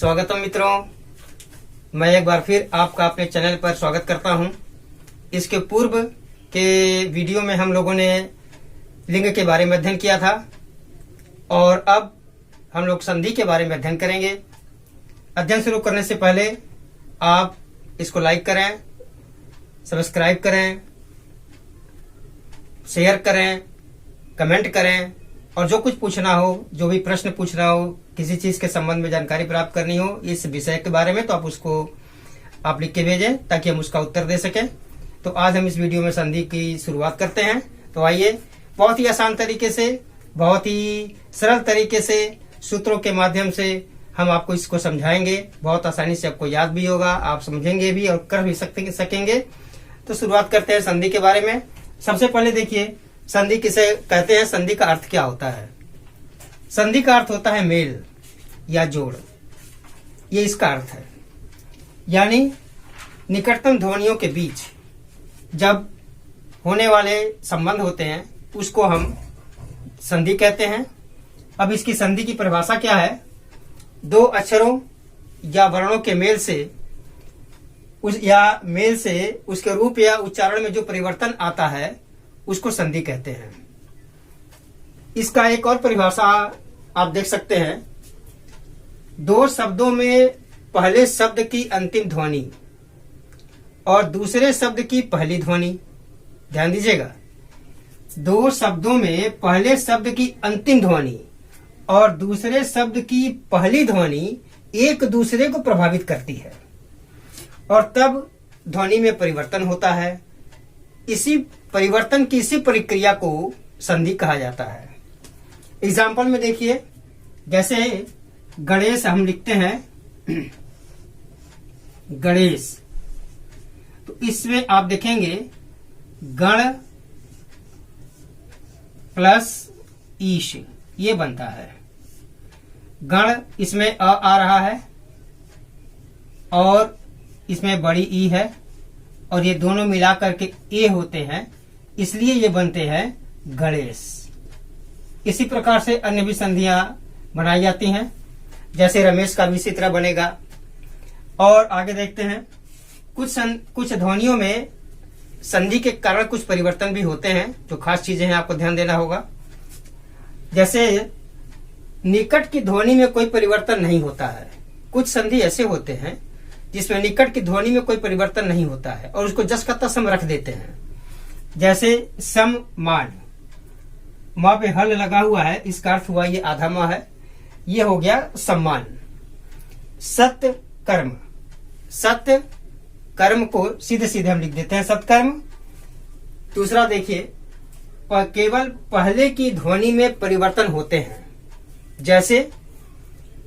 स्वागतम मित्रों, मैं एक बार फिर आपका अपने चैनल पर स्वागत करता हूं। इसके पूर्व के वीडियो में हम लोगों ने लिंग के बारे में अध्ययन किया था और अब हम लोग संधि के बारे में अध्ययन करेंगे। अध्ययन शुरू करने से पहले आप इसको लाइक करें, सब्सक्राइब करें, शेयर करें, कमेंट करें और जो कुछ पूछना हो, जो भी प्रश्न पूछना हो, किसी चीज के संबंध में जानकारी प्राप्त करनी हो इस विषय के बारे में, तो आप उसको आप लिख के भेजें ताकि हम उसका उत्तर दे सकें। तो आज हम इस वीडियो में संधि की शुरुआत करते हैं। तो आइए, बहुत ही आसान तरीके से, बहुत ही सरल तरीके से, सूत्रों के माध्यम से हम आपको इसको समझाएंगे। बहुत आसानी से आपको याद भी होगा, आप समझेंगे भी और कर भी सकेंगे। तो शुरुआत करते हैं संधि के बारे में। सबसे पहले देखिए, संधि किसे कहते हैं, संधि का अर्थ क्या होता है। संधि का अर्थ होता है मेल या जोड़, ये इसका अर्थ है। यानी निकटतम ध्वनियों के बीच जब होने वाले संबंध होते हैं उसको हम संधि कहते हैं। अब इसकी संधि की परिभाषा क्या है? दो अक्षरों या वर्णों के मेल से उसके रूप या उच्चारण में जो परिवर्तन आता है उसको संधि कहते हैं। इसका एक और परिभाषा आप देख सकते हैं। दो शब्दों में पहले शब्द की अंतिम ध्वनि और दूसरे शब्द की पहली ध्वनि, ध्यान दीजिएगा, दो शब्दों में पहले शब्द की अंतिम ध्वनि और दूसरे शब्द की पहली ध्वनि एक दूसरे को प्रभावित करती है और तब ध्वनि में परिवर्तन होता है। इसी परिवर्तन की इसी प्रक्रिया को संधि कहा जाता है। एग्जाम्पल में देखिए, जैसे गणेश हम लिखते हैं गणेश, तो इसमें आप देखेंगे गण प्लस ईश ये बनता है। गण इसमें अ आ रहा है और इसमें बड़ी ई है और ये दोनों मिलाकर के ए होते हैं, इसलिए ये बनते हैं गणेश। इसी प्रकार से अन्य भी संधियां बनाई जाती हैं, जैसे रमेश का भी इसी तरह बनेगा। और आगे देखते हैं, कुछ ध्वनियों में संधि के कारण कुछ परिवर्तन भी होते हैं, जो खास चीजें हैं आपको ध्यान देना होगा। जैसे निकट की ध्वनि में कोई परिवर्तन नहीं होता है। कुछ संधि ऐसे होते हैं जिसमें निकट की ध्वनि में कोई परिवर्तन नहीं होता है और उसको जस का तस हम रख देते हैं। जैसे सम्मान, माँ पे हल लगा हुआ है, इसका अर्थ हुआ ये आधा माँ है, ये हो गया सम्मान। सत्य कर्म, सत्य कर्म को सीधे सीधे हम लिख देते हैं सत्कर्म। दूसरा देखिए, केवल पहले की ध्वनि में परिवर्तन होते हैं, जैसे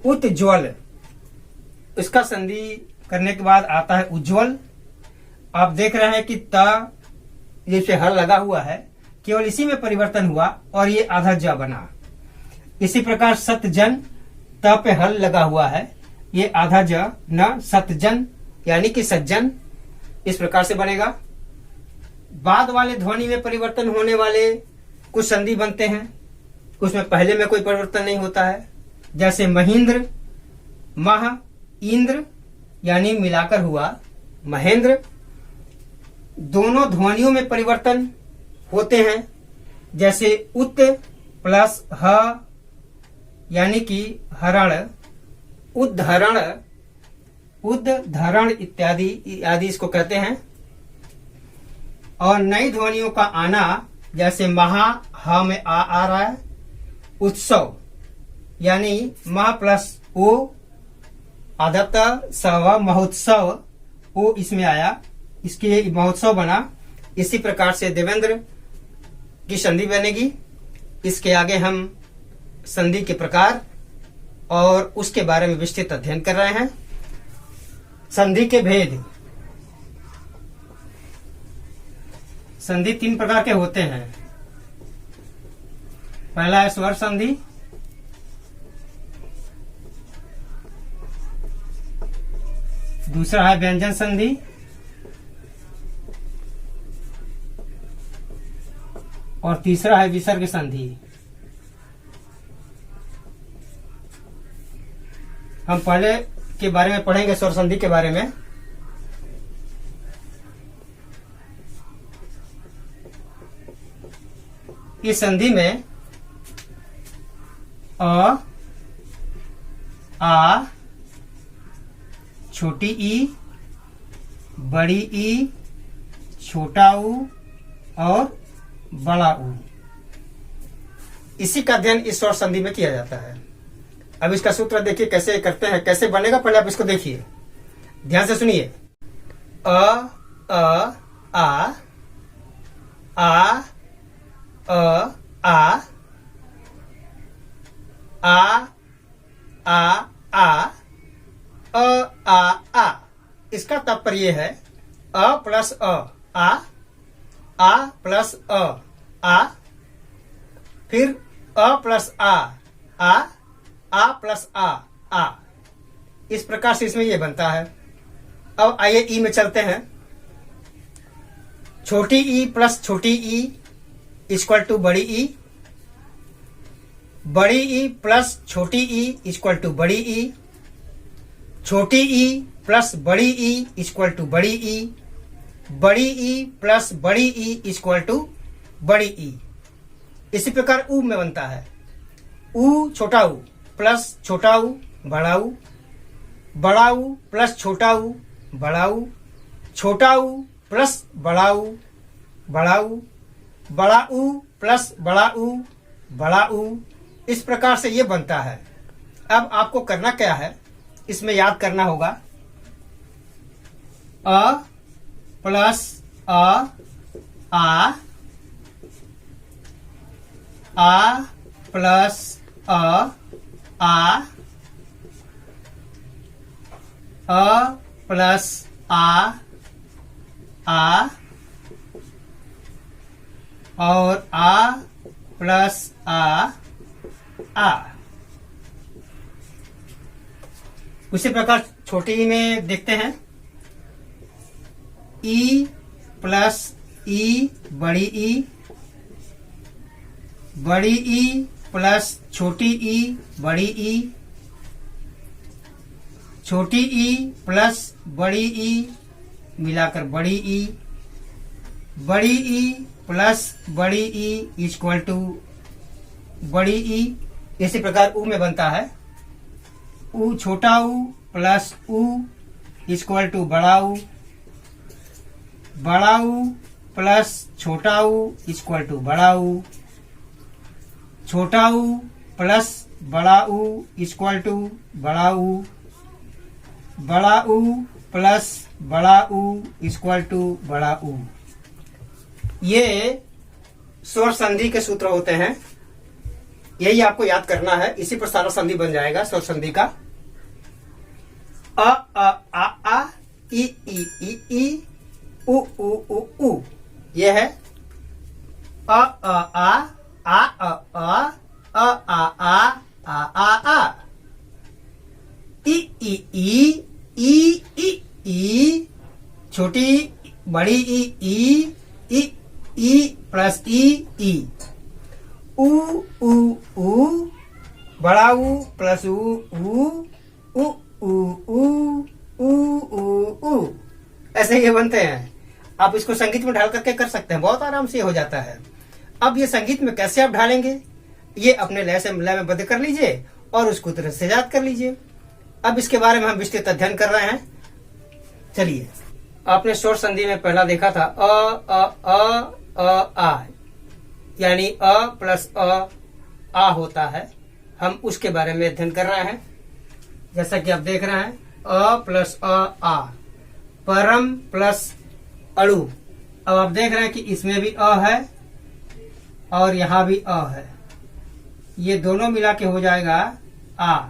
उज्ज्वल, इसका संधि करने के बाद आता है उज्ज्वल। आप देख रहे हैं कि त जैसे हल लगा हुआ है, केवल इसी में परिवर्तन हुआ और ये आधा ज बना। इसी प्रकार सतजन, त पे हल लगा हुआ है, ये आधा ज न सतजन यानी कि सज्जन, इस प्रकार से बनेगा। बाद वाले ध्वनि में परिवर्तन होने वाले कुछ संधि बनते हैं, उसमें पहले में कोई परिवर्तन नहीं होता है, जैसे महेंद्र, मह, इंद्र यानी मिलाकर हुआ महेंद्र। दोनों ध्वनियों में परिवर्तन होते हैं, जैसे उत प्लस ह यानी कि हरण, उद्धरण, उद्धरण इत्यादि आदि इसको कहते हैं। और नई ध्वनियों का आना, जैसे महा, ह में आ रहा है, उत्सव यानी मह प्लस ओ, आदत सव महोत्सव, ओ इसमें आया, इसके महोत्सव बना। इसी प्रकार से देवेंद्र की संधि बनेगी। इसके आगे हम संधि के प्रकार और उसके बारे में विस्तृत अध्ययन कर रहे हैं। संधि के भेद। संधि तीन प्रकार के होते हैं। पहला है स्वर संधि, दूसरा है व्यंजन संधि और तीसरा है विसर्ग संधि। हम पहले के बारे में पढ़ेंगे, स्वर संधि के बारे में। इस संधि में अ, आ, छोटी ई, बड़ी ई, छोटा ऊ और बड़ा ऊ, इसी का अध्ययन इस स्वर संधि में किया जाता है। अब इसका सूत्र देखिए कैसे करते हैं, कैसे बनेगा, पहले आप इसको देखिए, ध्यान से सुनिए। अ, आ, आ, आ, आ, आ। इसका तात्पर्य है अ प्लस आ प्लस आ, फिर अ प्लस आ प्लस आ। इस प्रकार से इसमें ये बनता है। अब आइए ई में चलते हैं। छोटी ई प्लस छोटी ई इक्वल टू बड़ी ई, बड़ी ई प्लस छोटी ई इक्वल टू बड़ी ई, छोटी ई प्लस बड़ी ई इक्वल टू बड़ी ई, बड़ी ई प्लस बड़ी ई इक्वल टू बड़ी ई। इसी प्रकार ऊ में बनता है। ऊ छोटा ऊ प्लस छोटा ऊ बड़ा ऊ, बड़ा ऊ प्लस छोटा ऊ बड़ा ऊ, छोटा ऊ प्लस बड़ा ऊ बड़ा ऊ, बड़ा ऊ प्लस बड़ा ऊ बड़ा ऊ। इस प्रकार से ये बनता है। अब आपको करना क्या है, इसमें याद करना होगा अ प्लस आ प्लस आ प्लस आ और आ प्लस आ। उसी प्रकार छोटी में देखते हैं। ई प्लस ई बड़ी ई, बड़ी ई प्लस छोटी ई बड़ी ई, छोटी ई प्लस बड़ी ई मिलाकर बड़ी ई, बड़ी ई प्लस बड़ी ई इक्वल टू बड़ी ई। इसी प्रकार ऊ में बनता है। ऊ छोटा ऊ प्लस ऊ इक्वल टू बड़ा ऊ, बड़ा ऊ प्लस छोटा ऊ इक्वल टू बड़ा ऊ, छोटा ऊ प्लस बड़ा ऊ इक्वल टू बड़ा ऊ, बड़ा ऊ प्लस बड़ा ऊ इक्वल टू बड़ा ऊ। ये स्वर संधि के सूत्र होते हैं। यही आपको याद करना है। इसी पर सारा संधि बन जाएगा स्वर संधि का। आ ई उ। ये है आ ई छोटी बड़ी ई प्लस ई ऊ बड़ा ऊ प्लस ऊ। ऐसे ये बनते हैं। आप इसको संगीत में ढाल करके कर सकते हैं, बहुत आराम से हो जाता है। अब ये संगीत में कैसे आप ढालेंगे, ये अपने लय में बद्ध कर लीजिए और उसको तरह से याद कर लीजिए। अब इसके बारे में हम विस्तृत अध्ययन कर रहे हैं। चलिए, आपने स्वर संधि में पहला देखा था आ, यानी अ प्लस आ होता है। हम उसके बारे में अध्ययन कर रहे हैं। जैसा कि आप देख रहे हैं अ प्लस आ, परम प्लस अणु। अब आप देख रहे हैं कि इसमें भी अ है और यहां भी अ है। ये दोनों मिला के हो जाएगा आ,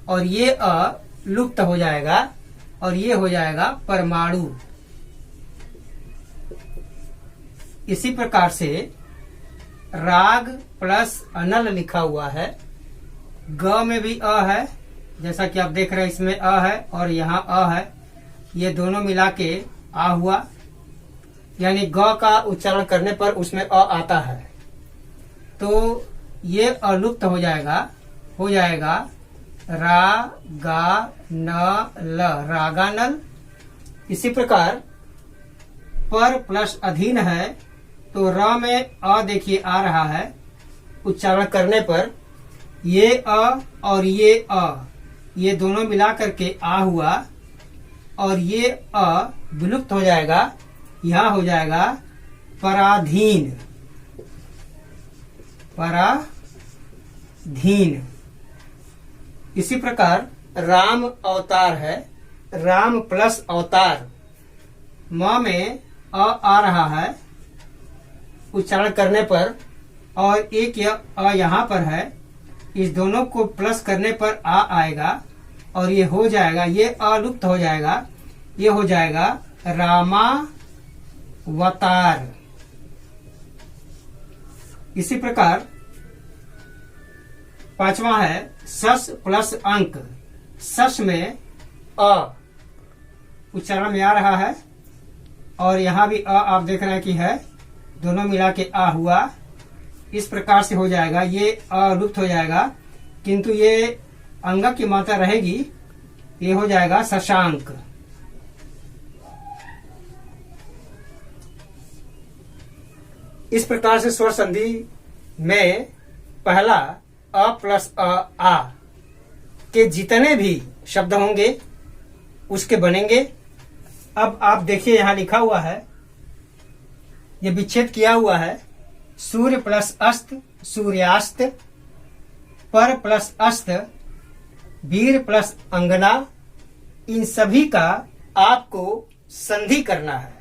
और ये अ लुप्त हो जाएगा और ये हो जाएगा परमाणु। इसी प्रकार से राग प्लस अनल लिखा हुआ है। ग में भी अ है, जैसा कि आप देख रहे हैं इसमें अ है और यहाँ अ है। ये दोनों मिला के आ हुआ, यानी ग का उच्चारण करने पर उसमें अ आता है, तो ये अलुप्त हो जाएगा रा गा न ल, रागानल। इसी प्रकार पर प्लस अधीन है तो र में अ देखिए आ रहा है, उच्चारण करने पर ये अ और ये अ, ये दोनों मिला करके आ हुआ और ये अ विलुप्त हो जाएगा, यहाँ हो जाएगा पराधीन, पराधीन। इसी प्रकार राम अवतार है, राम प्लस अवतार, म में अ आ रहा है उच्चारण करने पर और एक अ यहाँ पर है, इस दोनों को प्लस करने पर आ आएगा और ये हो जाएगा, ये अलुप्त हो जाएगा, ये हो जाएगा रामावतार। इसी प्रकार पांचवा है सस प्लस अंक, सस में अ उच्चारण में आ रहा है और यहाँ भी अ आप देख रहे हैं कि है, दोनों मिला के आ हुआ, इस प्रकार से हो जाएगा, ये अलुप्त हो जाएगा किंतु ये अंग की मात्रा रहेगी, ये हो जाएगा शशांक। इस प्रकार से स्वर संधि में पहला अ प्लस आ के जितने भी शब्द होंगे उसके बनेंगे। अब आप देखिए यहाँ लिखा हुआ है, ये विच्छेद किया हुआ है, सूर्य प्लस अस्त सूर्यास्त, पर प्लस अस्त वीर प्लस अंगना, इन सभी का आपको संधि करना है।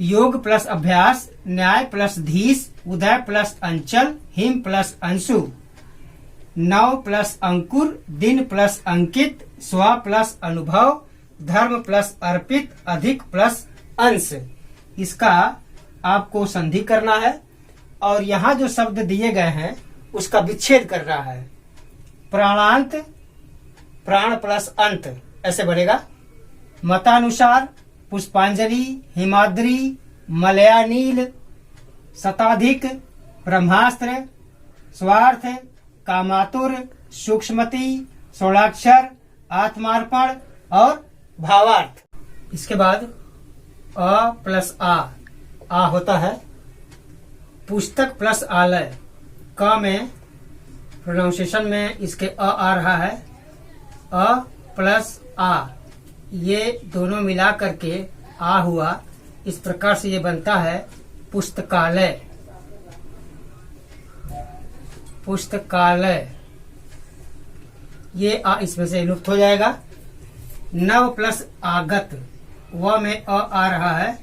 योग प्लस अभ्यास, न्याय प्लस धीस, उदय प्लस अंचल, हिम प्लस अंशु, नव प्लस अंकुर, दिन प्लस अंकित, स्व प्लस अनुभव, धर्म प्लस अर्पित, अधिक प्लस अंश, इसका आपको संधि करना है। और यहाँ जो शब्द दिए गए हैं उसका विच्छेद करना है। प्राणांत, प्राण प्लस अंत ऐसे बनेगा। मतानुसार पुष्पांजलि, हिमाद्री, मलयानील, शताधिक, ब्रह्मास्त्र, स्वार्थ, कामातुर, सूक्ष्मति, षोड़ाक्षर, आत्मार्पण और भावार्थ। इसके बाद अ प्लस आ होता है। पुस्तक प्लस आलय, क में प्रोनाउंसिएशन में इसके आ रहा है, अ प्लस आ, ये दोनों मिला करके आ हुआ, इस प्रकार से ये बनता है पुस्तकालय, पुस्तकालय। ये आ इसमें से लुप्त हो जाएगा। नव प्लस आगत, व में आ रहा है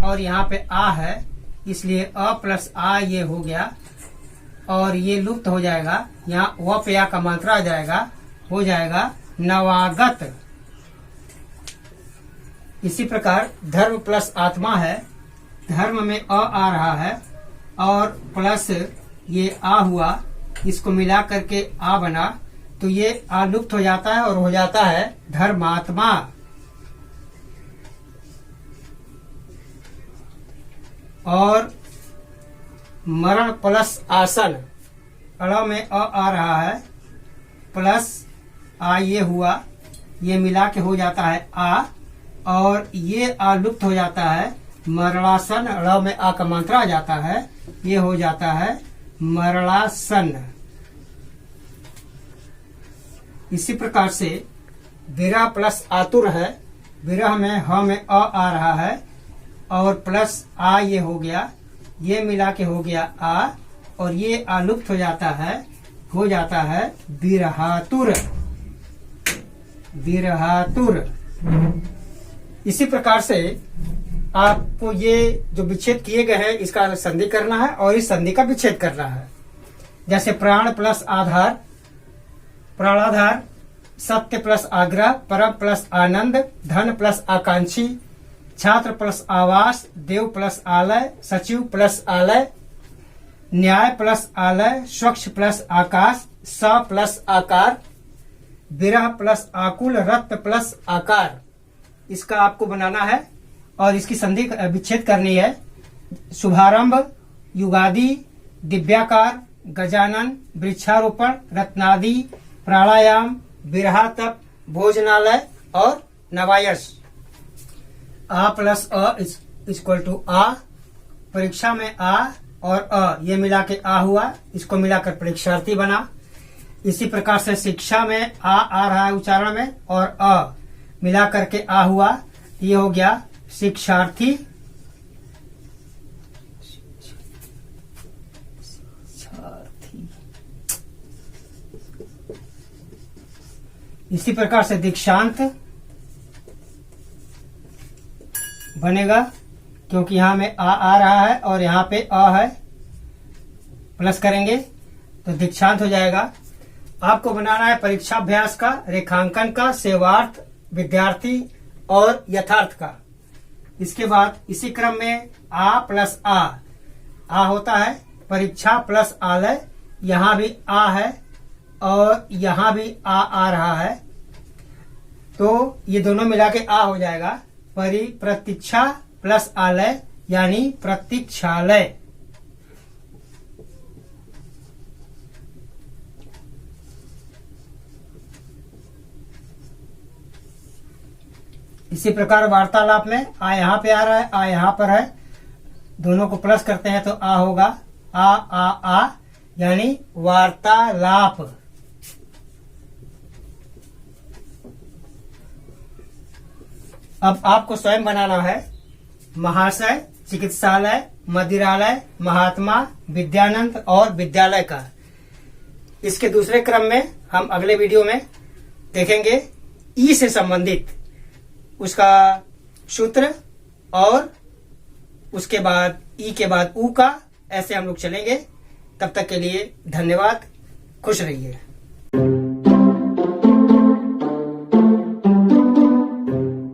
और यहाँ पे आ है, इसलिए अ प्लस आ ये हो गया और ये लुप्त हो जाएगा, यहाँ व पे आ का मात्रा आ जाएगा, हो जाएगा नवागत। इसी प्रकार धर्म प्लस आत्मा है, धर्म में आ रहा है और प्लस ये आ हुआ, इसको मिला करके आ बना, तो ये आ लुप्त हो जाता है और हो जाता है धर्मात्मा। और मरण प्लस आसन, अड़ में आ रहा है, प्लस आ ये हुआ, ये मिला के हो जाता है आ, और ये आ लुप्त हो जाता है मरणासन, ड़ में आ का मात्रा आ जाता है, ये हो जाता है मरणासन। इसी प्रकार से विरह प्लस आतुर है, विरह में ह में आ रहा है और प्लस आ ये हो गया, ये मिला के हो गया आ, और ये आ लुप्त हो जाता है, हो जाता है विरहातुर, विरहातुर। इसी प्रकार से आपको ये जो विच्छेद किए गए हैं इसका संधि करना है और इस संधि का विच्छेद करना है। जैसे प्राण प्लस आधार, प्राणाधार, सत्य प्लस आग्रह, परम प्लस आनंद, धन प्लस आकांक्षी, छात्र प्लस आवास, देव प्लस आलय, सचिव प्लस आलय, न्याय प्लस आलय, स्वच्छ प्लस आकाश, स प्लस आकार, विरह प्लस आकुल, रत्न प्लस आकार, इसका आपको बनाना है और इसकी संधि विच्छेद करनी है। शुभारंभ, युगादि, दिव्याकार, गजानन, वृक्षारोपण, रत्नादि, प्राणायाम, बिरहा तप, भोजनालय और नवायश। आ प्लस अ इक्वल टू आ। परीक्षा में आ और अ ये मिला के आ हुआ, इसको मिलाकर परीक्षार्थी बना। इसी प्रकार से शिक्षा में आ रहा है उच्चारण में, और अ मिला करके आ हुआ, ये हो गया शिक्षार्थी। इसी प्रकार से दीक्षांत बनेगा, क्योंकि यहां में आ रहा है और यहाँ पे अ है, प्लस करेंगे तो दीक्षांत हो जाएगा। आपको बनाना है परीक्षाभ्यास का, रेखांकन का, सेवार्थ, विद्यार्थी और यथार्थ का। इसके बाद इसी क्रम में आ प्लस आ होता है परीक्षा प्लस आलय, यहाँ भी आ है और यहाँ भी आ रहा है, तो ये दोनों मिला के आ हो जाएगा प्रतीक्षा प्लस आलय यानी प्रतीक्षालय। इसी प्रकार वार्तालाप में आ यहाँ पे आ रहा है, आ यहाँ पर है, दोनों को प्लस करते हैं तो आ होगा आ यानी वार्तालाप। अब आपको स्वयं बनाना है महाशय, चिकित्सालय, मदिरालय, महात्मा, विद्यानंद और विद्यालय का। इसके दूसरे क्रम में हम अगले वीडियो में देखेंगे ई से संबंधित उसका सूत्र, और उसके बाद ई के बाद ऊ का, ऐसे हम लोग चलेंगे। तब तक के लिए धन्यवाद, खुश रहिए।